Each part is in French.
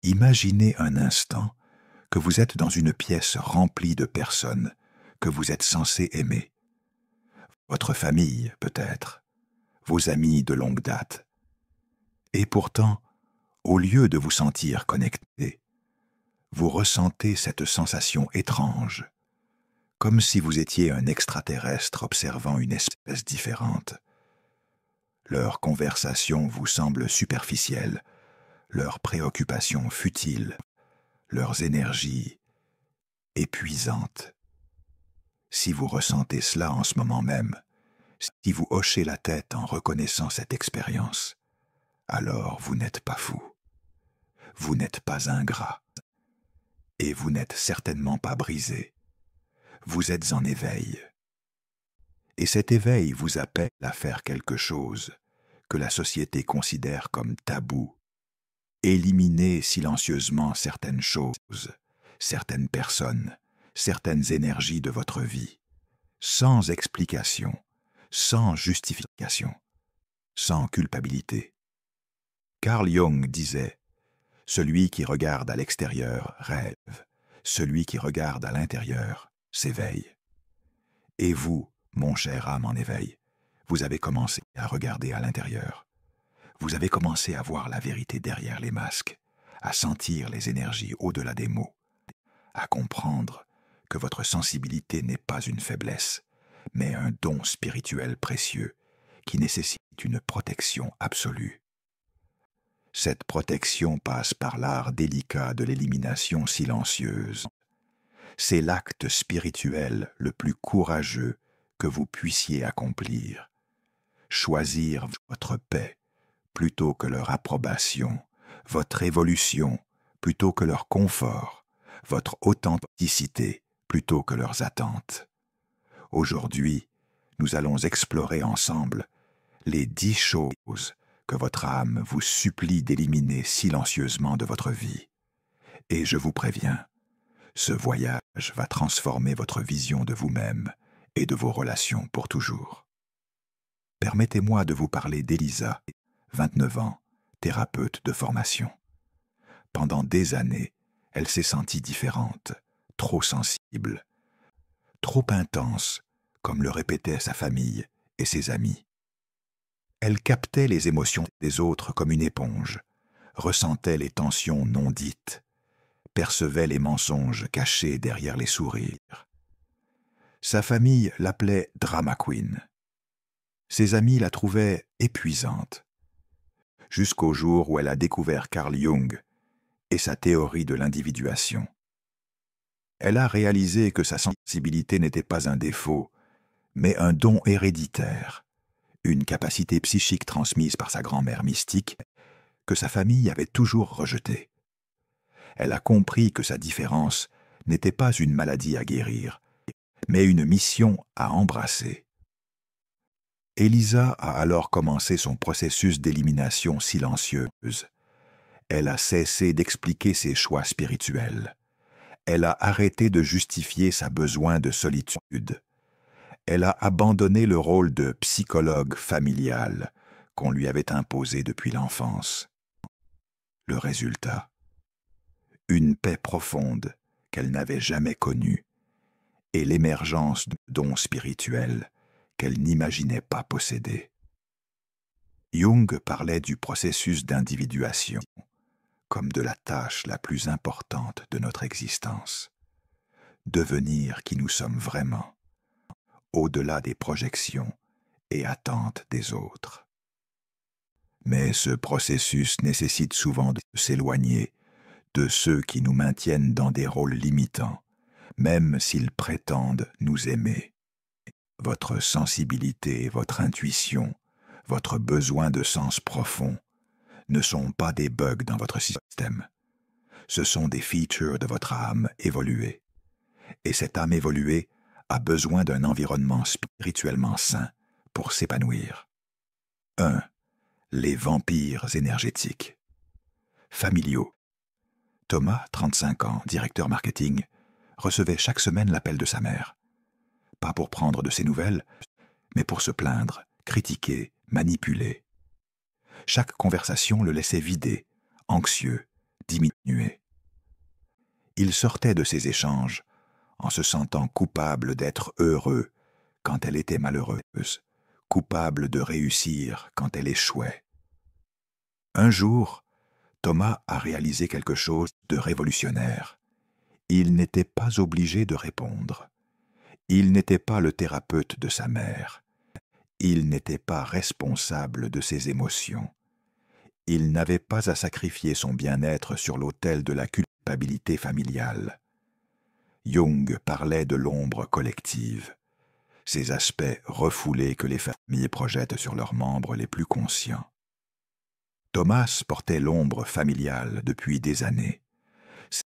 Imaginez un instant que vous êtes dans une pièce remplie de personnes que vous êtes censé aimer. Votre famille, peut-être, vos amis de longue date. Et pourtant, au lieu de vous sentir connecté, vous ressentez cette sensation étrange, comme si vous étiez un extraterrestre observant une espèce différente. Leurs conversations vous semblent superficielles, leurs préoccupations futiles, leurs énergies épuisantes. Si vous ressentez cela en ce moment même, si vous hochez la tête en reconnaissant cette expérience, alors vous n'êtes pas fou, vous n'êtes pas ingrat, et vous n'êtes certainement pas brisé. Vous êtes en éveil. Et cet éveil vous appelle à faire quelque chose que la société considère comme tabou. Éliminer silencieusement certaines choses, certaines personnes, certaines énergies de votre vie, sans explication, sans justification, sans culpabilité. Carl Jung disait « Celui qui regarde à l'extérieur rêve, celui qui regarde à l'intérieur s'éveille. » Et vous, mon cher âme en éveil, vous avez commencé à regarder à l'intérieur. Vous avez commencé à voir la vérité derrière les masques, à sentir les énergies au-delà des mots, à comprendre que votre sensibilité n'est pas une faiblesse, mais un don spirituel précieux qui nécessite une protection absolue. Cette protection passe par l'art délicat de l'élimination silencieuse. C'est l'acte spirituel le plus courageux que vous puissiez accomplir. Choisir votre paix plutôt que leur approbation, votre évolution plutôt que leur confort, votre authenticité plutôt que leurs attentes. Aujourd'hui, nous allons explorer ensemble les 10 choses que votre âme vous supplie d'éliminer silencieusement de votre vie. Et je vous préviens, ce voyage va transformer votre vision de vous-même et de vos relations pour toujours. Permettez-moi de vous parler d'Elisa, 29 ans, thérapeute de formation. Pendant des années, elle s'est sentie différente, trop sensible, trop intense, comme le répétaient sa famille et ses amis. Elle captait les émotions des autres comme une éponge, ressentait les tensions non dites, percevait les mensonges cachés derrière les sourires. Sa famille l'appelait Drama Queen. Ses amis la trouvaient épuisante, jusqu'au jour où elle a découvert Carl Jung et sa théorie de l'individuation. Elle a réalisé que sa sensibilité n'était pas un défaut, mais un don héréditaire, une capacité psychique transmise par sa grand-mère mystique que sa famille avait toujours rejetée. Elle a compris que sa différence n'était pas une maladie à guérir, mais une mission à embrasser. Elisa a alors commencé son processus d'élimination silencieuse. Elle a cessé d'expliquer ses choix spirituels. Elle a arrêté de justifier sa besoin de solitude. Elle a abandonné le rôle de psychologue familial qu'on lui avait imposé depuis l'enfance. Le résultat, une paix profonde qu'elle n'avait jamais connue et l'émergence de dons spirituels qu'elle n'imaginait pas posséder. Jung parlait du processus d'individuation comme de la tâche la plus importante de notre existence. Devenir qui nous sommes vraiment, au-delà des projections et attentes des autres. Mais ce processus nécessite souvent de s'éloigner de ceux qui nous maintiennent dans des rôles limitants, même s'ils prétendent nous aimer. Votre sensibilité, votre intuition, votre besoin de sens profond ne sont pas des bugs dans votre système. Ce sont des features de votre âme évoluée. Et cette âme évoluée a besoin d'un environnement spirituellement sain pour s'épanouir. 1. Les vampires énergétiques. Familiaux. Thomas, 35 ans, directeur marketing, recevait chaque semaine l'appel de sa mère. Pas pour prendre de ses nouvelles, mais pour se plaindre, critiquer, manipuler. Chaque conversation le laissait vidé, anxieux, diminué. Il sortait de ces échanges en se sentant coupable d'être heureux quand elle était malheureuse, coupable de réussir quand elle échouait. Un jour, Thomas a réalisé quelque chose de révolutionnaire. Il n'était pas obligé de répondre. Il n'était pas le thérapeute de sa mère. Il n'était pas responsable de ses émotions. Il n'avait pas à sacrifier son bien-être sur l'autel de la culpabilité familiale. Jung parlait de l'ombre collective, ces aspects refoulés que les familles projettent sur leurs membres les plus conscients. Thomas portait l'ombre familiale depuis des années,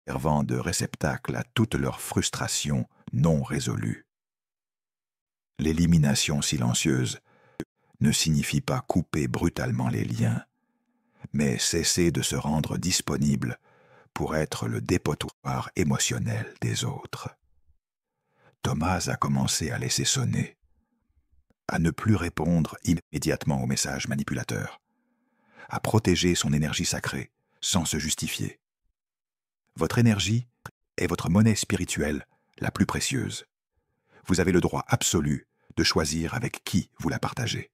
servant de réceptacle à toutes leurs frustrations non résolues. L'élimination silencieuse ne signifie pas couper brutalement les liens, mais cesser de se rendre disponible pour être le dépotoir émotionnel des autres. Thomas a commencé à laisser sonner, à ne plus répondre immédiatement aux messages manipulateurs, à protéger son énergie sacrée sans se justifier. Votre énergie est votre monnaie spirituelle la plus précieuse. Vous avez le droit absolu de choisir avec qui vous la partagez.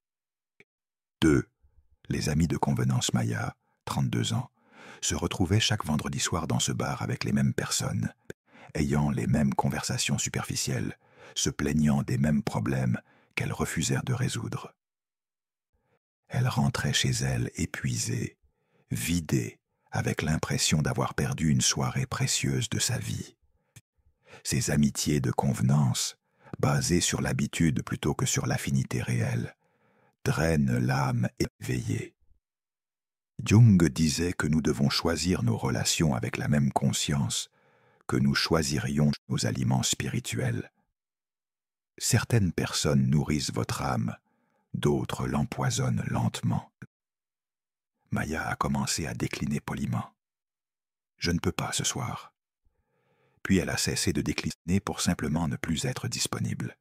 2. Les amis de convenance Maya, 32 ans, se retrouvaient chaque vendredi soir dans ce bar avec les mêmes personnes, ayant les mêmes conversations superficielles, se plaignant des mêmes problèmes qu'elles refusèrent de résoudre. Elle rentrait chez elle épuisée, vidée, avec l'impression d'avoir perdu une soirée précieuse de sa vie. Ces amitiés de convenance, basées sur l'habitude plutôt que sur l'affinité réelle, drainent l'âme éveillée. Jung disait que nous devons choisir nos relations avec la même conscience que nous choisirions nos aliments spirituels. Certaines personnes nourrissent votre âme, d'autres l'empoisonnent lentement. Maya a commencé à décliner poliment. « Je ne peux pas ce soir. » Puis elle a cessé de décliner pour simplement ne plus être disponible.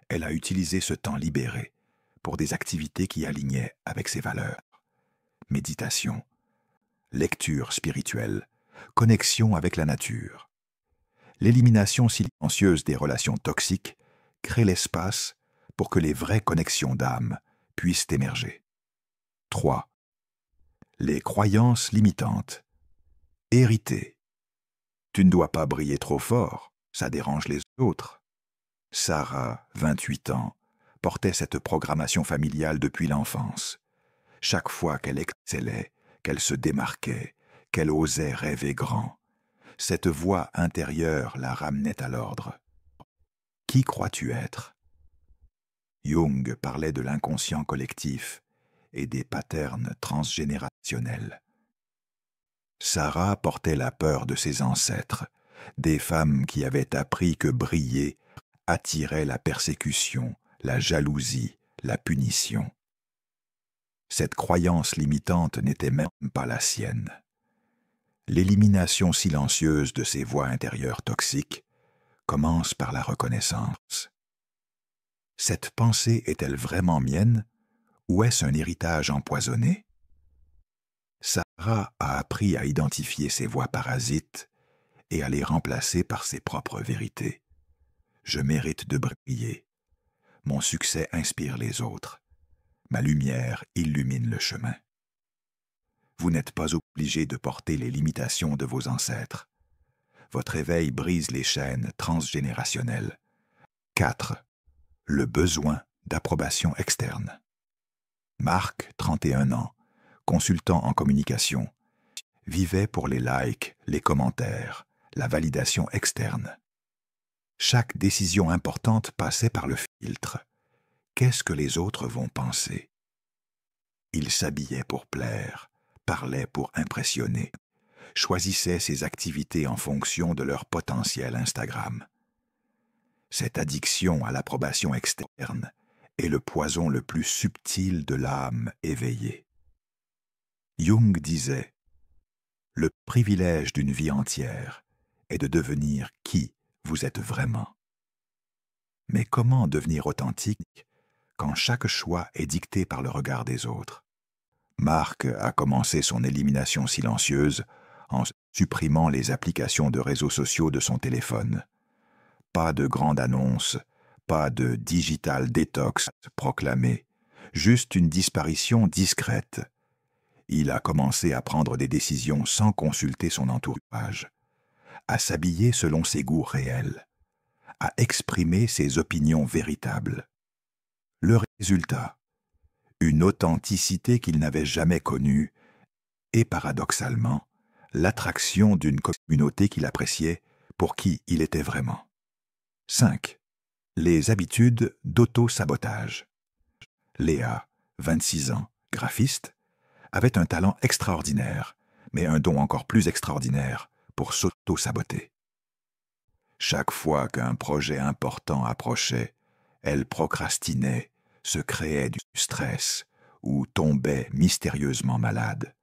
Elle a utilisé ce temps libéré pour des activités qui alignaient avec ses valeurs. Méditation, lecture spirituelle, connexion avec la nature. L'élimination silencieuse des relations toxiques crée l'espace pour que les vraies connexions d'âme puissent émerger. 3. Les croyances limitantes. Héritées. Tu ne dois pas briller trop fort, ça dérange les autres. Sarah, 28 ans, portait cette programmation familiale depuis l'enfance. Chaque fois qu'elle excellait, qu'elle se démarquait, qu'elle osait rêver grand, cette voix intérieure la ramenait à l'ordre. Qui crois-tu être? Jung parlait de l'inconscient collectif et des patterns transgénérationnels. Sarah portait la peur de ses ancêtres, des femmes qui avaient appris que briller attirait la persécution, la jalousie, la punition. Cette croyance limitante n'était même pas la sienne. L'élimination silencieuse de ces voix intérieures toxiques commence par la reconnaissance. Cette pensée est-elle vraiment mienne ou est-ce un héritage empoisonné? Sarah a appris à identifier ces voix parasites et à les remplacer par ses propres vérités. Je mérite de briller. Mon succès inspire les autres. Ma lumière illumine le chemin. Vous n'êtes pas obligé de porter les limitations de vos ancêtres. Votre éveil brise les chaînes transgénérationnelles. 4. Le besoin d'approbation externe. Marc, 31 ans, consultant en communication, vivait pour les likes, les commentaires, la validation externe. Chaque décision importante passait par le filtre. Qu'est-ce que les autres vont penser? Il s'habillait pour plaire, parlait pour impressionner, choisissait ses activités en fonction de leur potentiel Instagram. Cette addiction à l'approbation externe est le poison le plus subtil de l'âme éveillée. Jung disait « Le privilège d'une vie entière est de devenir qui vous êtes vraiment. » Mais comment devenir authentique quand chaque choix est dicté par le regard des autres? Marc a commencé son élimination silencieuse en supprimant les applications de réseaux sociaux de son téléphone. Pas de grande annonce, pas de digital détox proclamé, juste une disparition discrète. Il a commencé à prendre des décisions sans consulter son entourage, à s'habiller selon ses goûts réels, à exprimer ses opinions véritables. Le résultat, une authenticité qu'il n'avait jamais connue et, paradoxalement, l'attraction d'une communauté qu'il appréciait pour qui il était vraiment. 5. Les habitudes d'auto-sabotage. Léa, 26 ans, graphiste, avait un talent extraordinaire, mais un don encore plus extraordinaire pour s'auto-saboter. Chaque fois qu'un projet important approchait, elle procrastinait, se créait du stress ou tombait mystérieusement malade.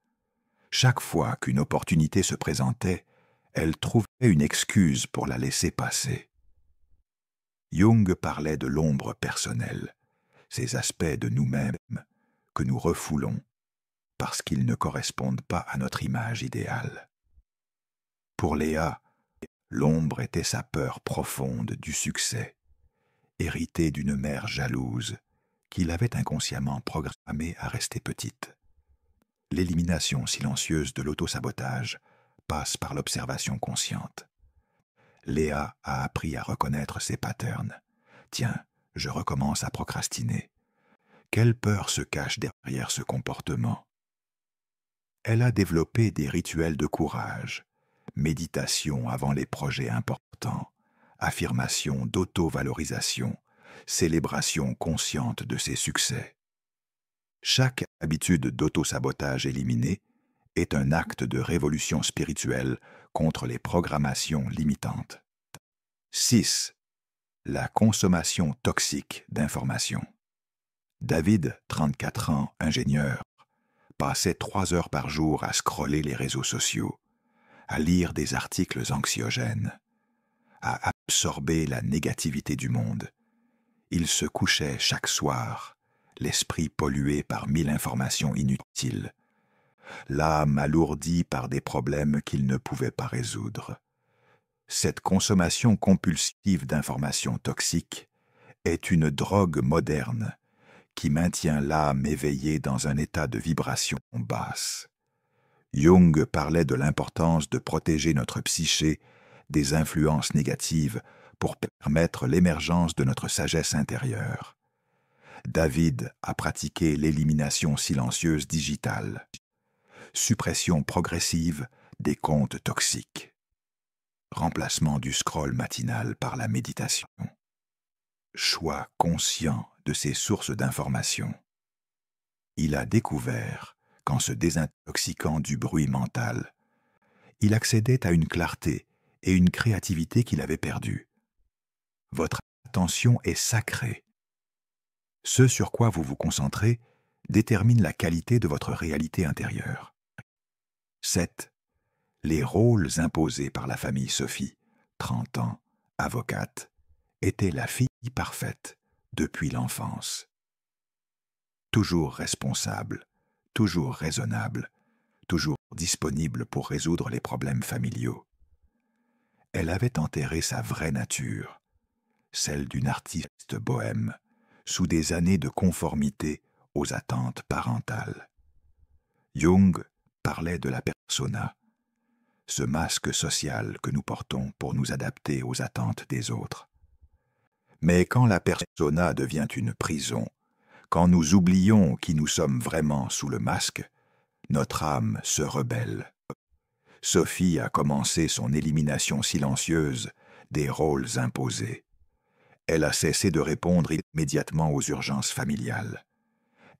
Chaque fois qu'une opportunité se présentait, elle trouvait une excuse pour la laisser passer. Jung parlait de l'ombre personnelle, ces aspects de nous-mêmes que nous refoulons parce qu'ils ne correspondent pas à notre image idéale. Pour Léa, l'ombre était sa peur profonde du succès, héritée d'une mère jalouse qui l'avait inconsciemment programmée à rester petite. L'élimination silencieuse de l'autosabotage passe par l'observation consciente. Léa a appris à reconnaître ses patterns. Tiens, je recommence à procrastiner. Quelle peur se cache derrière ce comportement? Elle a développé des rituels de courage, méditation avant les projets importants, affirmation d'auto-valorisation, célébration consciente de ses succès. Chaque habitude d'auto-sabotage éliminée est un acte de révolution spirituelle contre les programmations limitantes. 6. La consommation toxique d'informations. David, 34 ans, ingénieur, passait 3 heures par jour à scroller les réseaux sociaux, à lire des articles anxiogènes, à absorber la négativité du monde. Il se couchait chaque soir, l'esprit pollué par 1000 informations inutiles, l'âme alourdie par des problèmes qu'il ne pouvait pas résoudre. Cette consommation compulsive d'informations toxiques est une drogue moderne qui maintient l'âme éveillée dans un état de vibration basse. Jung parlait de l'importance de protéger notre psyché des influences négatives pour permettre l'émergence de notre sagesse intérieure. David a pratiqué l'élimination silencieuse digitale, suppression progressive des comptes toxiques, remplacement du scroll matinal par la méditation, choix conscient de ses sources d'information. Il a découvert qu'en se désintoxiquant du bruit mental, il accédait à une clarté et une créativité qu'il avait perdues. Votre attention est sacrée. Ce sur quoi vous vous concentrez détermine la qualité de votre réalité intérieure. 7. Les rôles imposés par la famille Sophie, 30 ans, avocate, étaient la fille parfaite depuis l'enfance. Toujours responsable, toujours raisonnable, toujours disponible pour résoudre les problèmes familiaux. Elle avait enterré sa vraie nature, celle d'une artiste bohème, sous des années de conformité aux attentes parentales. Jung parlait de la persona, ce masque social que nous portons pour nous adapter aux attentes des autres. Mais quand la persona devient une prison, quand nous oublions qui nous sommes vraiment sous le masque, notre âme se rebelle. Sophie a commencé son élimination silencieuse des rôles imposés. Elle a cessé de répondre immédiatement aux urgences familiales.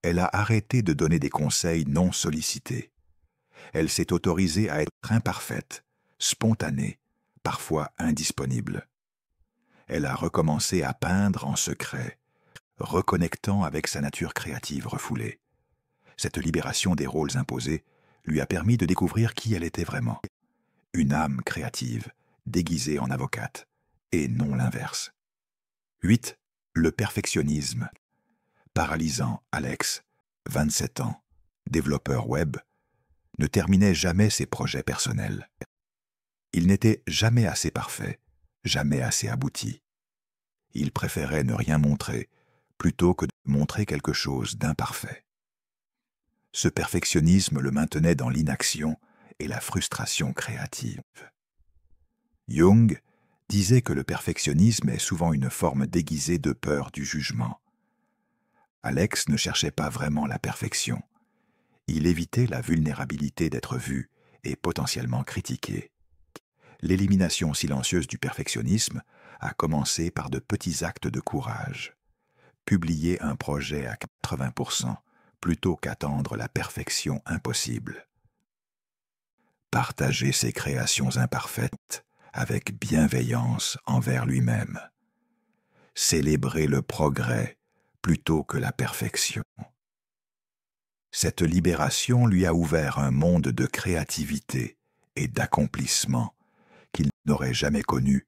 Elle a arrêté de donner des conseils non sollicités. Elle s'est autorisée à être imparfaite, spontanée, parfois indisponible. Elle a recommencé à peindre en secret, reconnectant avec sa nature créative refoulée. Cette libération des rôles imposés lui a permis de découvrir qui elle était vraiment. Une âme créative, déguisée en avocate, et non l'inverse. 8. Le perfectionnisme. Paralysant Alex, 27 ans, développeur web, ne terminait jamais ses projets personnels. Il n'était jamais assez parfait, jamais assez abouti. Il préférait ne rien montrer, plutôt que de montrer quelque chose d'imparfait. Ce perfectionnisme le maintenait dans l'inaction et la frustration créative. Jung disait que le perfectionnisme est souvent une forme déguisée de peur du jugement. Alex ne cherchait pas vraiment la perfection. Il évitait la vulnérabilité d'être vu et potentiellement critiqué. L'élimination silencieuse du perfectionnisme a commencé par de petits actes de courage. Publier un projet à 80% plutôt qu'attendre la perfection impossible. Partager ses créations imparfaites avec bienveillance envers lui-même. Célébrer le progrès plutôt que la perfection. Cette libération lui a ouvert un monde de créativité et d'accomplissement qu'il n'aurait jamais connu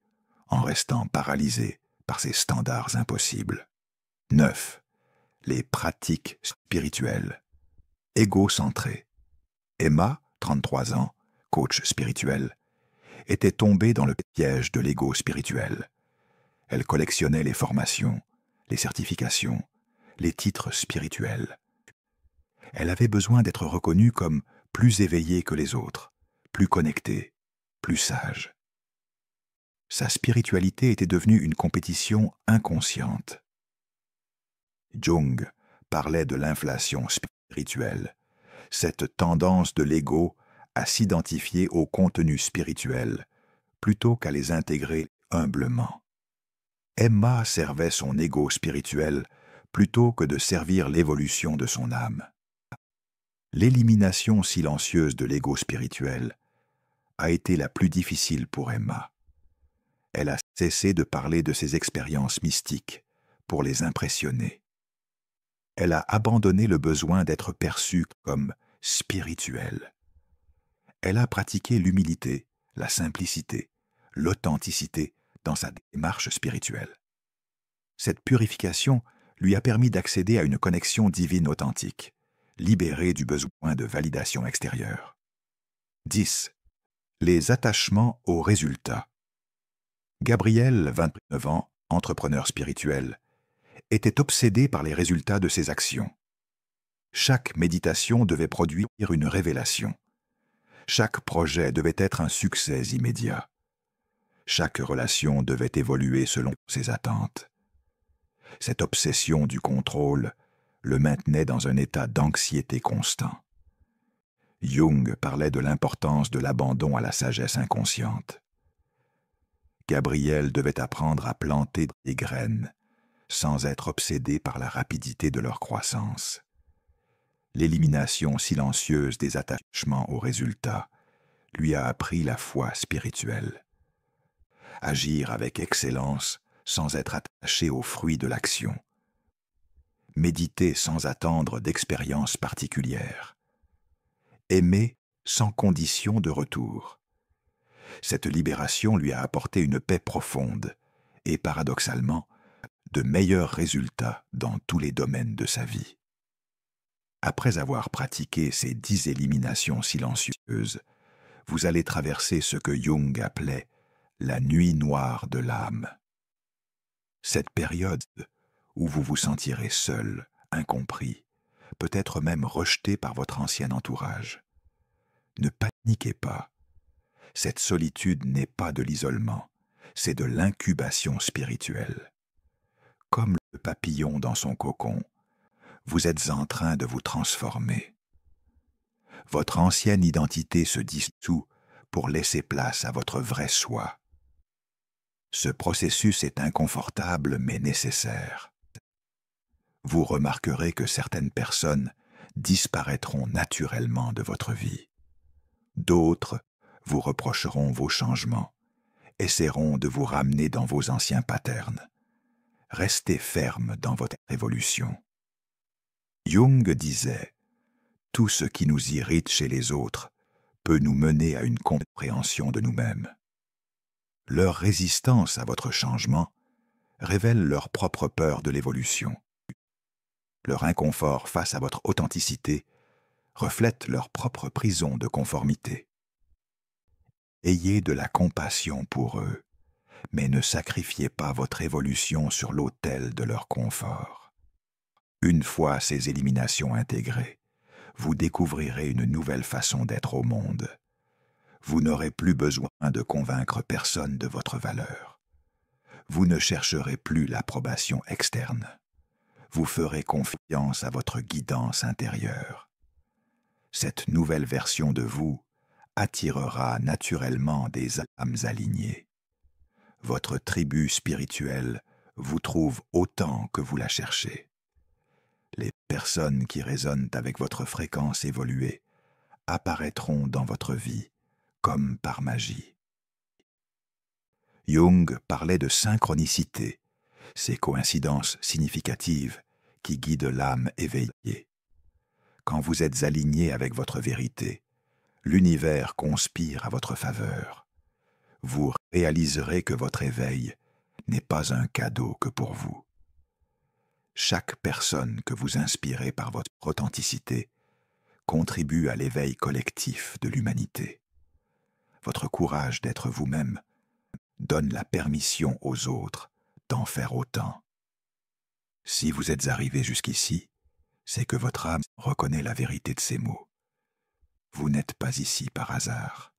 en restant paralysé par ses standards impossibles. 9. Les pratiques spirituelles. Égocentrée. Emma, 33 ans, coach spirituel, était tombée dans le piège de l'ego spirituel. Elle collectionnait les formations, les certifications, les titres spirituels. Elle avait besoin d'être reconnue comme plus éveillée que les autres, plus connectée, plus sage. Sa spiritualité était devenue une compétition inconsciente. Jung parlait de l'inflation spirituelle, cette tendance de l'ego à s'identifier au contenu spirituel plutôt qu'à les intégrer humblement. Emma servait son ego spirituel plutôt que de servir l'évolution de son âme. L'élimination silencieuse de l'ego spirituel a été la plus difficile pour Emma. Elle a cessé de parler de ses expériences mystiques pour les impressionner. Elle a abandonné le besoin d'être perçue comme spirituelle. Elle a pratiqué l'humilité, la simplicité, l'authenticité dans sa démarche spirituelle. Cette purification lui a permis d'accéder à une connexion divine authentique, libérée du besoin de validation extérieure. 10. Les attachements aux résultats. Gabriel, 29 ans, entrepreneur spirituel, était obsédé par les résultats de ses actions. Chaque méditation devait produire une révélation. Chaque projet devait être un succès immédiat. Chaque relation devait évoluer selon ses attentes. Cette obsession du contrôle le maintenait dans un état d'anxiété constant. Jung parlait de l'importance de l'abandon à la sagesse inconsciente. Gabriel devait apprendre à planter des graines, sans être obsédé par la rapidité de leur croissance. L'élimination silencieuse des attachements aux résultats lui a appris la foi spirituelle. Agir avec excellence sans être attaché aux fruits de l'action. Méditer sans attendre d'expériences particulières. Aimer sans condition de retour. Cette libération lui a apporté une paix profonde et, paradoxalement, de meilleurs résultats dans tous les domaines de sa vie. Après avoir pratiqué ces 10 éliminations silencieuses, vous allez traverser ce que Jung appelait la nuit noire de l'âme. Cette période où vous vous sentirez seul, incompris, peut-être même rejeté par votre ancien entourage. Ne paniquez pas. Cette solitude n'est pas de l'isolement, c'est de l'incubation spirituelle. Comme le papillon dans son cocon, vous êtes en train de vous transformer. Votre ancienne identité se dissout pour laisser place à votre vrai soi. Ce processus est inconfortable mais nécessaire. Vous remarquerez que certaines personnes disparaîtront naturellement de votre vie. D'autres vous reprocheront vos changements, essaieront de vous ramener dans vos anciens patterns. Restez ferme dans votre évolution. Jung disait « Tout ce qui nous irrite chez les autres peut nous mener à une compréhension de nous-mêmes. » Leur résistance à votre changement révèle leur propre peur de l'évolution. Leur inconfort face à votre authenticité reflètent leur propre prison de conformité. Ayez de la compassion pour eux, mais ne sacrifiez pas votre évolution sur l'autel de leur confort. Une fois ces éliminations intégrées, vous découvrirez une nouvelle façon d'être au monde. Vous n'aurez plus besoin de convaincre personne de votre valeur. Vous ne chercherez plus l'approbation externe. Vous ferez confiance à votre guidance intérieure. Cette nouvelle version de vous attirera naturellement des âmes alignées. Votre tribu spirituelle vous trouve autant que vous la cherchez. Les personnes qui résonnent avec votre fréquence évoluée apparaîtront dans votre vie comme par magie. Jung parlait de synchronicité, ces coïncidences significatives qui guident l'âme éveillée. Quand vous êtes aligné avec votre vérité, l'univers conspire à votre faveur. Vous réaliserez que votre éveil n'est pas un cadeau que pour vous. Chaque personne que vous inspirez par votre authenticité contribue à l'éveil collectif de l'humanité. Votre courage d'être vous-même donne la permission aux autres d'en faire autant. Si vous êtes arrivé jusqu'ici, c'est que votre âme reconnaît la vérité de ces mots. Vous n'êtes pas ici par hasard.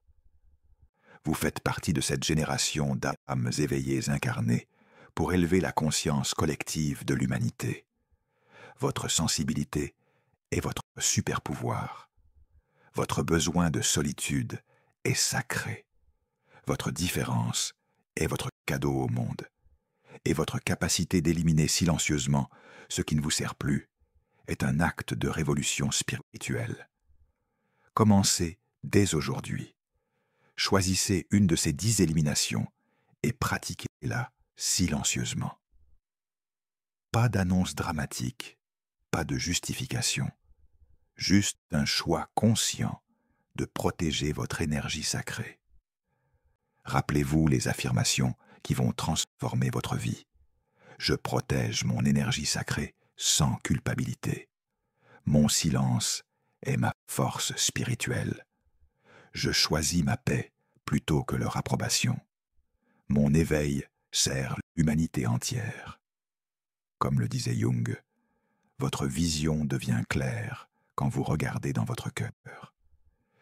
Vous faites partie de cette génération d'âmes éveillées incarnées pour élever la conscience collective de l'humanité. Votre sensibilité est votre super-pouvoir. Votre besoin de solitude est sacré. Votre différence est votre cadeau au monde. Et votre capacité d'éliminer silencieusement ce qui ne vous sert plus est un acte de révolution spirituelle. Commencez dès aujourd'hui. Choisissez une de ces 10 éliminations et pratiquez-la silencieusement. Pas d'annonce dramatique, pas de justification, juste un choix conscient de protéger votre énergie sacrée. Rappelez-vous les affirmations qui vont transformer votre vie. Je protège mon énergie sacrée sans culpabilité. Mon silence est ma force spirituelle. Je choisis ma paix plutôt que leur approbation. Mon éveil sert l'humanité entière. Comme le disait Jung, votre vision devient claire quand vous regardez dans votre cœur.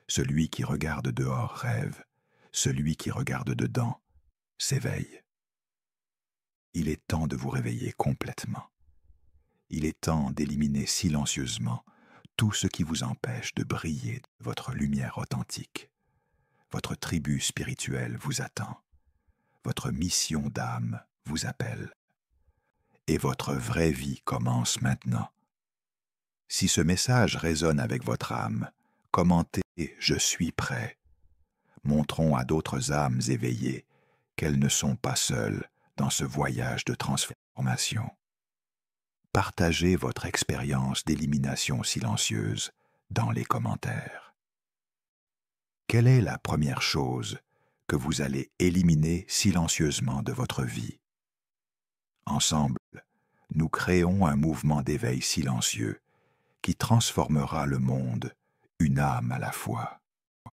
Celui qui regarde dehors rêve, celui qui regarde dedans s'éveille. Il est temps de vous réveiller complètement. Il est temps d'éliminer silencieusement tout ce qui vous empêche de briller de votre lumière authentique. Votre tribu spirituelle vous attend. Votre mission d'âme vous appelle. Et votre vraie vie commence maintenant. Si ce message résonne avec votre âme, commentez « Je suis prêt ». Montrons à d'autres âmes éveillées qu'elles ne sont pas seules dans ce voyage de transformation. Partagez votre expérience d'élimination silencieuse dans les commentaires. Quelle est la première chose que vous allez éliminer silencieusement de votre vie? Ensemble, nous créons un mouvement d'éveil silencieux qui transformera le monde, une âme à la fois.